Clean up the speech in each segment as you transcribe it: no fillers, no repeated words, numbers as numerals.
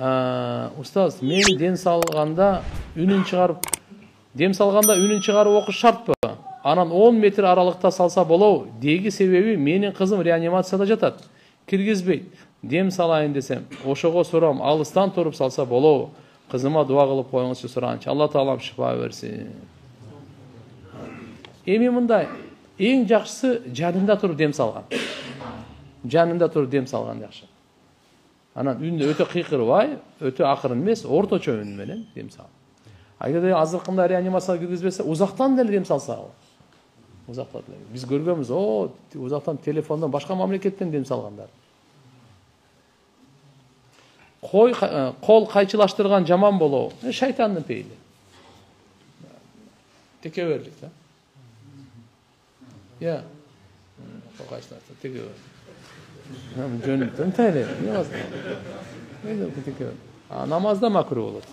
Устаз, мен дем салганда үнүн чыгарып окуш шартпы? Анан 10 метр аралыкта салса болобу? Деги себеби менин кызым реанимацияда жатат. Киргизбейт. Дем салайын десем, ошого сурам, алыстан туруп салса болобу? Кызыма дуа кылып коюңузчу суранчы. Алла таалам шифа берсин. Эми мындай, эң жакшысы жанында туруп дем салган. Жанында туруп дем салган жакшы. Анан үндө өтө кыйкырбай, өтө акырын эмес, орточо үн менен дем салган. Агерде азыркында реанимацияга киргизбесе, узактан деле дем салса. Узактан деле. Биз көргөнбүз, узактан телефондон башка мамлекеттен дем салгандар. Кол кайчылаштырган жаман болобу? Шайтандын пейили. Теке берлик да. Я. Кол кайчылаштыр, теке берлик. Жөнүндө энтели, намазда макруh болот.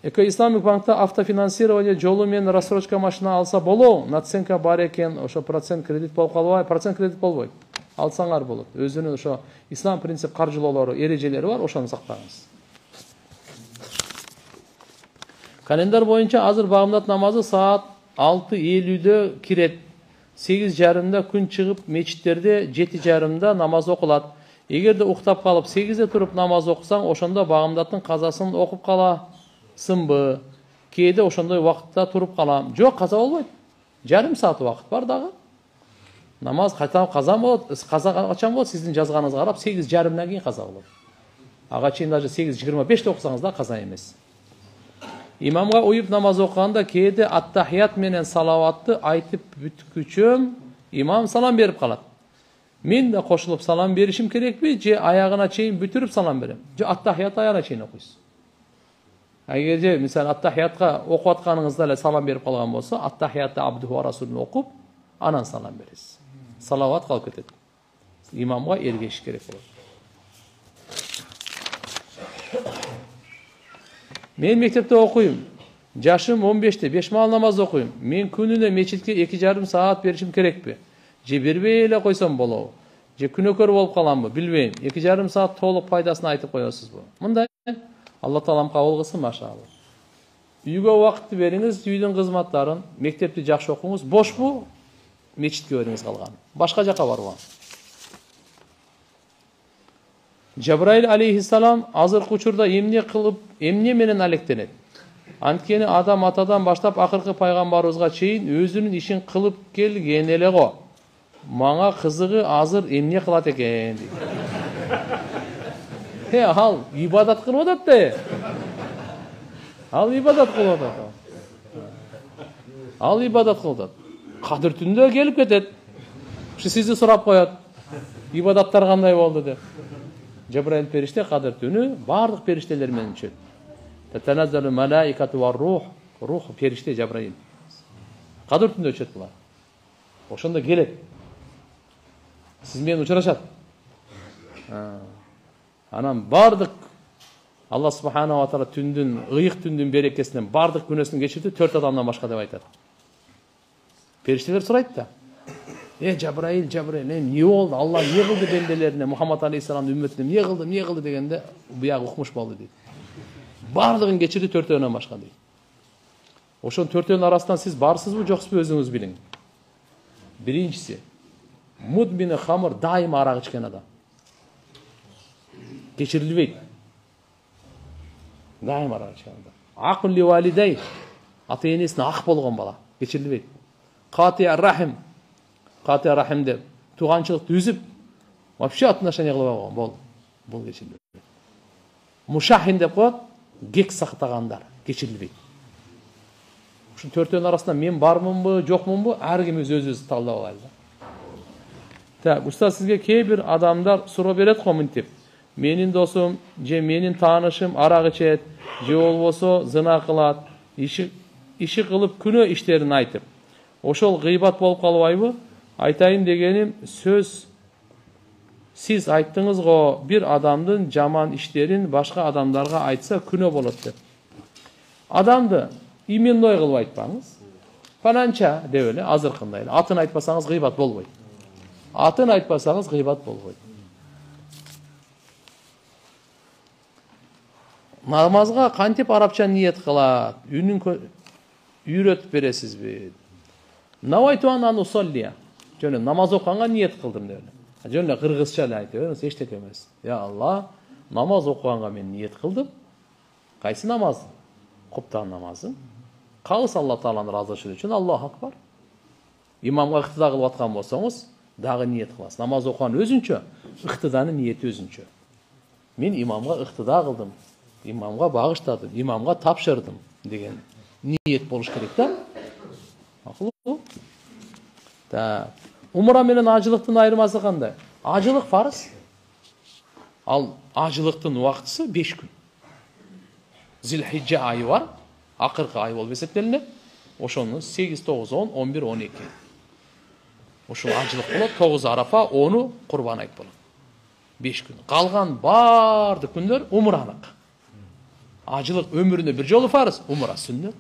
Исламик банкта автофинансирование жолу менен рассрочка машина алса болобу? Наценка бар экен, ошо процент кредит болуп калбайбы? Процент кредит болбойт. Алсаңар болот. Өзүнүн ошо ислам принцип каржылоолору, эрежелери бар, ошону сактаңыз. Календар боюнча азыр багымдат намазы саат 6:50-дө кирет. 8:30-да күн чыгып, мечиттерде 7:30-да намаз окулат. Эгерде уктап калып 8-де туруп намаз окусаң, ошондо багымдаттын казасын окуп каласыңбы? Кээде ошондой убакытта туруп калам. Жок, каза болбойт. Жарым саат убакыт бар дагы. Намаз кайта каза болот. Каза качан болот? Сиздин жазганыңызга карап 8:30-дан кийин каза болот. Ага чейин даже 8:25-те окусаңыз да каза эмес. Имамга уюп намаз окуганда кээде аттахият менен салаватты айтып бүткүчөм, имам салам берип калат. Мен да кошулуп салам беришим керекпи, же аягына чейин бүтүрүп салам берем? Же аттахият аягына чейин окуйсуз? Эгерде мисалы аттахиятка окуп атканыңызда эле салам берип калган болсо, аттахиятты абдуху ва расулун окуп, анан салам бересиз. Салават калып кетет. Имамга эргешиш керек болот. Мен мектепте окуйм. Жашым 15-те, 5 маал намаз окуйм. Мен күнүнө мечитке 2,5 саат беришим керекпи? Же бербей эле койсом болобу? Же күнөкөр болуп каламбы? Билбейм. 2,5 саат толук пайдасын айтып коесузбу? Мындай. Алла таалам кабыл кылсын, машалла. Үйгө убакытты бериңиз, үйдүн кызматтарын, мектепти жакшы окуңуз. Бошпу? Мечитке бериңиз калган. Башка жака барбаңыз. Жабраил алейхиссалам азыркы учурда эмне менен алектенет? Анткени адам атадан баштап акыркы пайгамбарыбызга чейин өзүнүн ишин кылып келген эле го. Мага кызыгы азыр эмне кылат экен дейт. Ал ибадат кылып атат да. Ал ибадат кылып атат. Ал ибадат кылып атат. Кадыр түндө келип кетет. Сизди сурап коет. Ибадаттар кандай болду деп. Жабраил периште кадыр түнү бардык периштелер менен түшөт. Татаназзалу малаикату ва рух. Рух периште Жабраил. Кадыр түндө түшөт булар. Ошондо келет. Сиз менен учурашат. Анан бардык Алла субхана ва таала түндүн, ыйык түндүн берекесинен бардык күнөөсүн кечирди, 4 адамдан башка деп айтат. Периштелер сурайт да. Жабраил, эмне болду? Алла эмне кылды бенделерине, Мухаммад алейхиссаламдын үммөтүнө эмне кылды дегенде, буяк укмуш болду дейт. Бардыгын кечирди 4-өөдөн башка дейт. Ошон 4-өөнүн арасынан сиз барсызбы, жоксузбу өзүңүз билиң. Биринчиси, мудмини хамыр дайыма арак ичкен адам. Кечирилбейт. Дайыма арак ичкен адам. Акыл ли валидей, ата-энесине ак болгон бала, кечирилбейт. Катия рахим деп туганчылыкты үзүп, вообще отношение кылбай койгон, бул кечирилбейт. Мушахин деп коет, кек сактагандар, кечирилбейт. Ушул 4-өөнүн арасында мен бармынбы, жокмунбу, ар ким өзү талдап алайлы. Так, устаз, сизге кээ бир адамдар суроо берет го мынтип. Менин досум же менин таанышым арак ичет, же болбосо зына кылат, иши кылып күнөө иштерин айтып. Ошол гыйбат болуп калбайбы? Айтайын дегеним сөз, сиз айттыңыз го, бир адамдын жаман иштерин башка адамдарга айтса күнөө болот деп. Адамды именной кылып айтпаңыз. Фаланча деп эле, азыркындай эле. Атын айтпасаңыз гыйбат болбойт. Атын айтпасаңыз гыйбат болбойт. Namazга кантип арабча ниет кылат? Үнүн үйрөтүп бересизби? Навайту ан усаллия. Жөн намаз окуганга ниет кылдым деп. Жөн кыргызча эле айтып бериңиз, эчтеке эмес. Я Алла, намаз окуганга мен ниет кылдым. Кайсы намаз? Куптан намазы. Калыс Алла Тааланын ыраазычылыгы үчүн Аллаху акбар. Имамга ыктыда кылып аткан болсоңуз, дагы ниет кыласыз. Намаз окуган өзүнчө, ыктыданын ниети өзүнчө. Мен имамга ыктыда кылдым. Имамга багыштадым, имамга тапшырдым деген ниет болуш керек да. Макулбу? Умра менен ажылыктын айырмасы кандай? Ажылык фарыз. Ал ажылыктын убактысы 5 күн. Зилхиджа айы бар, акыркы ай болуп эсептелинет. Ошону 8, 9, 10, 11, 12. Ошол ажылык болот, 9 арафа, 10 курбан айт болот. 5 күн. Калган бардык күндөр умранык. Ажылык өмүрүнө бир жолу фарыз, умра сүннөт.